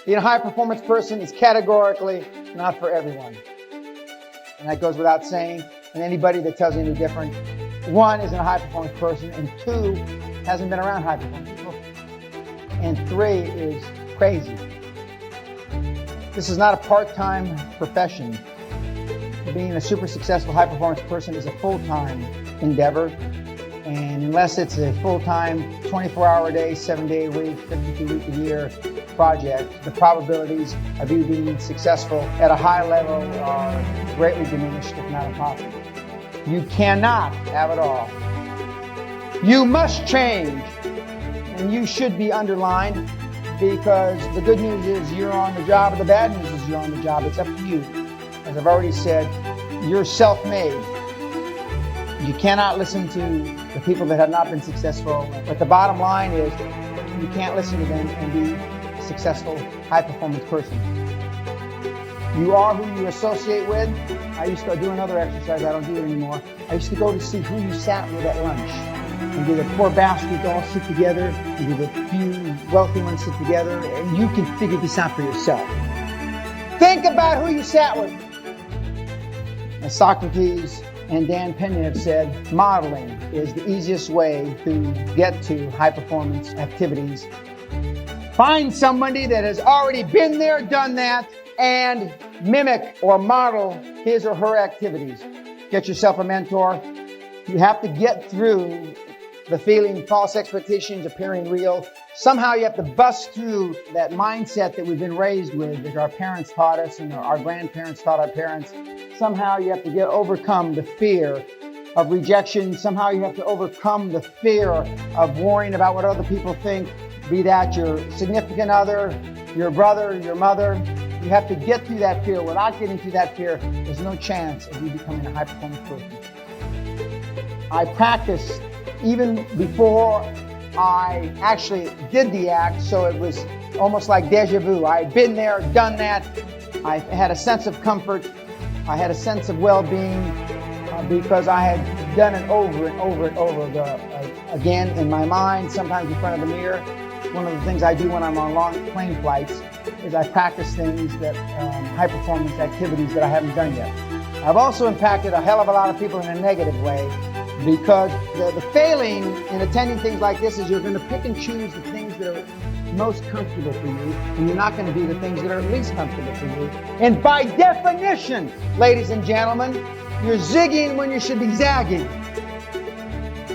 Being a high-performance person is categorically not for everyone. And that goes without saying. And anybody that tells you any different, one, isn't a high-performance person, and two, hasn't been around high-performance people, and three, is crazy. This is not a part-time profession. Being a super successful high-performance person is a full-time endeavor. And unless it's a full-time, 24-hour-a-day, 7-day a week, 52-week-a-year project, the probabilities of you being successful at a high level are greatly diminished, if not impossible. You cannot have it all. You must change, and you should be underlined, because the good news is you're on the job, and the bad news is you're on the job. It's up to you. As I've already said, you're self-made. You cannot listen to the people that have not been successful, but the bottom line is you can't listen to them and be a successful, high-performance person. You are who you associate with. I used to do another exercise. I don't do it anymore. I used to go to see who you sat with at lunch. And do the poor bastards all sit together, and do the few wealthy ones sit together, and you can figure this out for yourself. Think about who you sat with. As Socrates and Dan Peña have said, modeling is the easiest way to get to high-performance activities. Find somebody that has already been there, done that, and mimic or model his or her activities. Get yourself a mentor. You have to get through the feeling false expectations appearing real. Somehow you have to bust through that mindset that we've been raised with, that our parents taught us and our grandparents taught our parents. Somehow you have to overcome the fear of rejection. Somehow you have to overcome the fear of worrying about what other people think, be that your significant other, your brother, your mother. You have to get through that fear. Without getting through that fear, there's no chance of you becoming a high-performance person. I practiced even before I actually did the act, so it was almost like deja vu. I had been there, done that. I had a sense of comfort. I had a sense of well-being because I had done it over and over and over again in my mind, sometimes in front of the mirror. One of the things I do when I'm on long plane flights is I practice things that high-performance activities that I haven't done yet. I've also impacted a hell of a lot of people in a negative way, because the failing in attending things like this is you're going to pick and choose the things that are most comfortable for you, and you're not going to do the things that are least comfortable for you. And by definition, ladies and gentlemen, you're zigging when you should be zagging.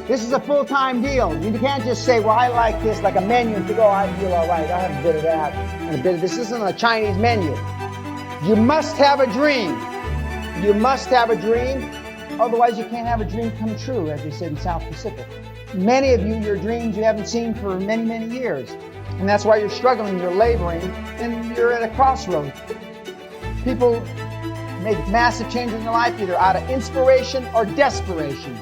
This is a full-time deal. You can't just say, well, I like this, like a menu, and think, oh, I feel all right, I'll have a bit of that and a bit of this. This isn't a Chinese menu. You must have a dream. You must have a dream. Otherwise, you can't have a dream come true, as they said in South Pacific. Many of you, your dreams you haven't seen for many, many years. And that's why you're struggling, you're laboring, and you're at a crossroads. People make massive changes in their life, either out of inspiration or desperation.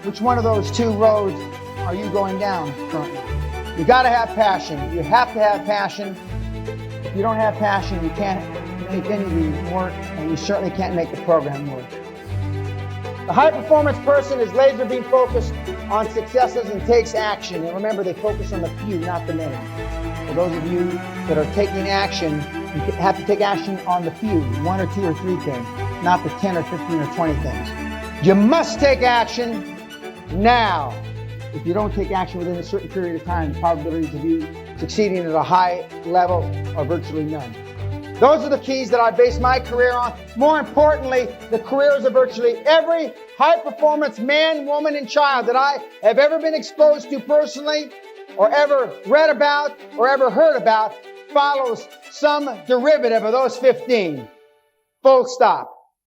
Which one of those two roads are you going down currently? You got to have passion. You have to have passion. If you don't have passion, you can't make any of these work, and you certainly can't make the program work. The high-performance person is laser beam focused on successes and takes action. And remember, they focus on the few, not the many. For those of you that are taking action, you have to take action on the few, 1 or 2 or 3 things, not the 10 or 15 or 20 things. You must take action now. If you don't take action within a certain period of time, the probabilities of you succeeding at a high level are virtually none. Those are the keys that I base my career on. More importantly, the careers of virtually every high-performance man, woman, and child that I have ever been exposed to personally, or ever read about, or ever heard about, follows some derivative of those 15. Full stop.